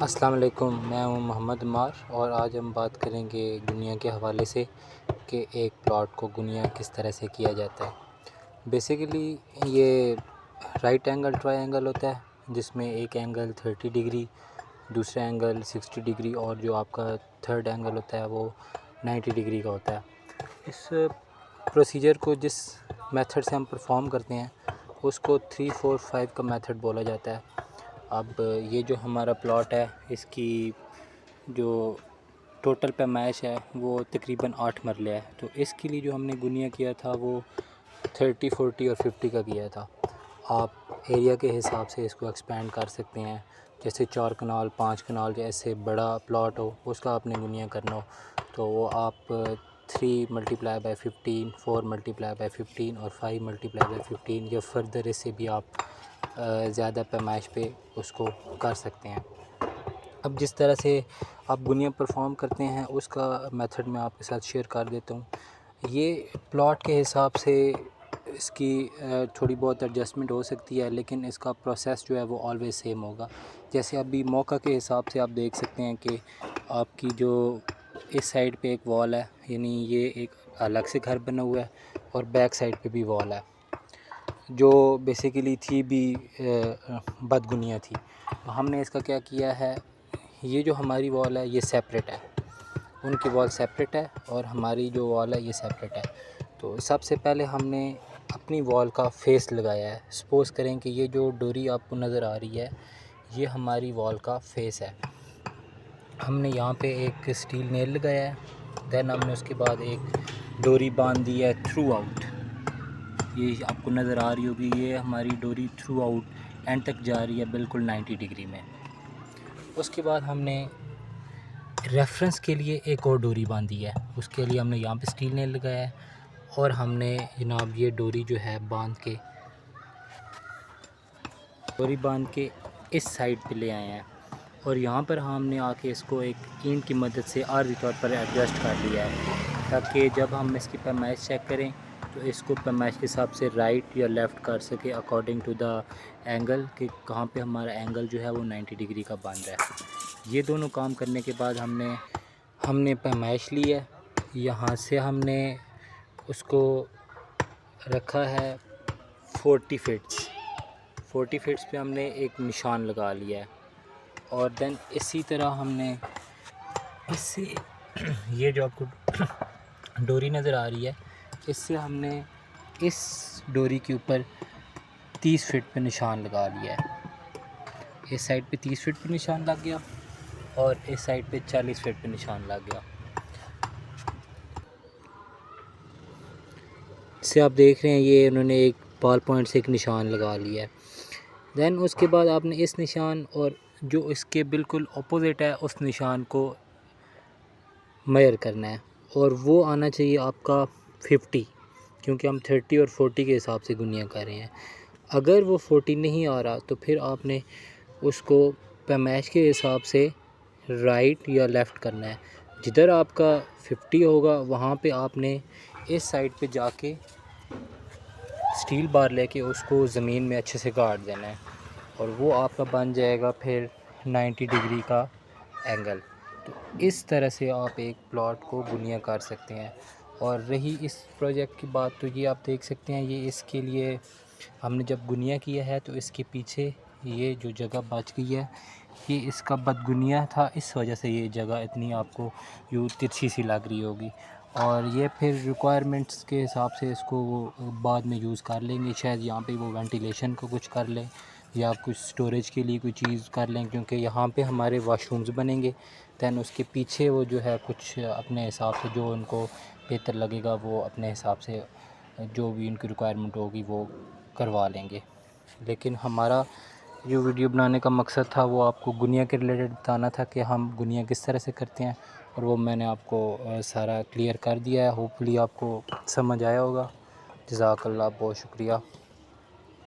السلام علیکم، میں ہوں محمد عمار اور آج ہم بات کریں گے گنیا کے حوالے سے کہ ایک پلاٹ کو گنیا کس طرح سے کیا جاتا ہے۔ بیسیکلی یہ رائٹ اینگل ٹرائی اینگل ہوتا ہے جس میں ایک اینگل 30 ڈگری، دوسرا اینگل 60 ڈگری اور جو آپ کا تھرڈ اینگل ہوتا ہے وہ 90 ڈگری کا ہوتا ہے۔ اس پروسیجر کو جس میتھڈ سے ہم پرفارم کرتے ہیں اس کو 3 4 5 کا میتھڈ بولا جاتا ہے۔ اب یہ جو ہمارا پلاٹ ہے اس کی جو ٹوٹل پیمائش ہے وہ تقریباً 8 مرلے ہے، تو اس کے لیے جو ہم نے گنیا کیا تھا وہ 30 40 اور 50 کا کیا تھا۔ آپ ایریا کے حساب سے اس کو ایکسپینڈ کر سکتے ہیں، جیسے 4 کنال 5 کنال جیسے بڑا پلاٹ ہو اس کا آپ نے گنیا کرنا ہو تو وہ آپ 3 ملٹیپلائی بائی 15 4 ملٹیپلائی بائی 15 اور 5 ملٹیپلائی بائی 15 یا فردر اس سے بھی آپ زیادہ پیمائش پہ اس کو کر سکتے ہیں۔ اب جس طرح سے آپ گنیا پرفارم کرتے ہیں اس کا میتھڈ میں آپ کے ساتھ شیئر کر دیتا ہوں۔ یہ پلاٹ کے حساب سے اس کی تھوڑی بہت ایڈجسٹمنٹ ہو سکتی ہے، لیکن اس کا پروسیس جو ہے وہ آلویز سیم ہوگا۔ جیسے ابھی موقع کے حساب سے آپ دیکھ سکتے ہیں کہ آپ کی جو اس سائڈ پہ ایک وال ہے، یعنی یہ ایک الگ سے گھر بنا ہوا ہے اور بیک سائڈ پہ بھی وال ہے جو بیسیکلی تھی بھی بدگنیا تھی۔ تو ہم نے اس کا کیا کیا ہے، یہ جو ہماری وال ہے یہ سیپریٹ ہے، ان کی وال سیپریٹ ہے اور ہماری جو وال ہے یہ سیپریٹ ہے۔ تو سب سے پہلے ہم نے اپنی وال کا فیس لگایا ہے۔ سپوز کریں کہ یہ جو ڈوری آپ کو نظر آ رہی ہے یہ ہماری وال کا فیس ہے۔ ہم نے یہاں پہ ایک سٹیل نیل لگایا ہے، دین ہم نے اس کے بعد ایک ڈوری باندھ دی ہے تھرو آؤٹ۔ یہ آپ کو نظر آ رہی ہوگی، یہ ہماری ڈوری تھرو آؤٹ اینڈ تک جا رہی ہے بالکل 90 ڈگری میں۔ اس کے بعد ہم نے ریفرنس کے لیے ایک اور ڈوری باندھی ہے، اس کے لیے ہم نے یہاں پہ سٹیل نیل لگایا ہے اور ہم نے جناب یہ ڈوری جو ہے باندھ کے اس سائڈ پہ لے آئے ہیں اور یہاں پر ہم نے آ کے اس کو ایک اینٹ کی مدد سے عارضی طور پر ایڈجسٹ کر لیا ہے، تاکہ جب ہم اس کی پیمائش چیک کریں تو اس کو پیمائش کے حساب سے رائٹ یا لیفٹ کر سکے اکارڈنگ ٹو دا اینگل، کہ کہاں پہ ہمارا اینگل جو ہے وہ 90 ڈگری کا بن رہا ہے۔ یہ دونوں کام کرنے کے بعد ہم نے پیمائش لی ہے، یہاں سے ہم نے اس کو رکھا ہے 40 فٹس پہ ہم نے ایک نشان لگا لیا ہے اور دین اسی طرح ہم نے اس سے یہ جو آپ کو ڈوری نظر آ رہی ہے اس سے ہم نے اس ڈوری کے اوپر 30 فٹ پہ نشان لگا لیا ہے۔ اس سائڈ پہ 30 فٹ پہ نشان لگ گیا اور اس سائڈ پہ 40 فٹ پہ نشان لگ گیا۔ اس سے آپ دیکھ رہے ہیں یہ انہوں نے ایک بال پوائنٹ سے ایک نشان لگا لیا ہے۔ دین اس کے بعد آپ نے اس نشان اور جو اس کے بالکل اپوزٹ ہے اس نشان کو میئر کرنا ہے اور وہ آنا چاہیے آپ کا 50، کیونکہ ہم 30 اور 40 کے حساب سے گنیا کر رہے ہیں۔ اگر وہ 40 نہیں آ رہا تو پھر آپ نے اس کو پیمائش کے حساب سے رائٹ یا لیفٹ کرنا ہے۔ جدھر آپ کا 50 ہوگا وہاں پہ آپ نے اس سائڈ پہ جا کے سٹیل بار لے کے اس کو زمین میں اچھے سے گاڑ دینا ہے اور وہ آپ کا بن جائے گا پھر 90 ڈگری کا اینگل۔ تو اس طرح سے آپ ایک پلاٹ کو گنیا کر سکتے ہیں۔ اور رہی اس پروجیکٹ کی بات تو یہ آپ دیکھ سکتے ہیں، یہ اس کے لیے ہم نے جب گنیا کیا ہے تو اس کے پیچھے یہ جو جگہ بچ گئی ہے یہ اس کا بدگنیا تھا، اس وجہ سے یہ جگہ اتنی آپ کو یوں ترچھی سی لگ رہی ہوگی، اور یہ پھر ریکوائرمنٹس کے حساب سے اس کو وہ بعد میں یوز کر لیں گے، شاید یہاں پہ وہ وینٹیلیشن کو کچھ کر لیں یا کچھ سٹوریج کے لیے کوئی چیز کر لیں، کیونکہ یہاں پہ ہمارے واش رومز بنیں گے۔ دین اس کے پیچھے وہ جو ہے کچھ اپنے حساب سے جو ان کو بہتر لگے گا وہ اپنے حساب سے جو بھی ان کی ریکوائرمنٹ ہوگی وہ کروا لیں گے۔ لیکن ہمارا جو ویڈیو بنانے کا مقصد تھا وہ آپ کو گنیا کے ریلیٹڈ بتانا تھا کہ ہم گنیا کس طرح سے کرتے ہیں، اور وہ میں نے آپ کو سارا کلیئر کر دیا ہے۔ ہوپ فلی آپ کو سمجھ آیا ہوگا۔ جزاک اللہ، بہت شکریہ۔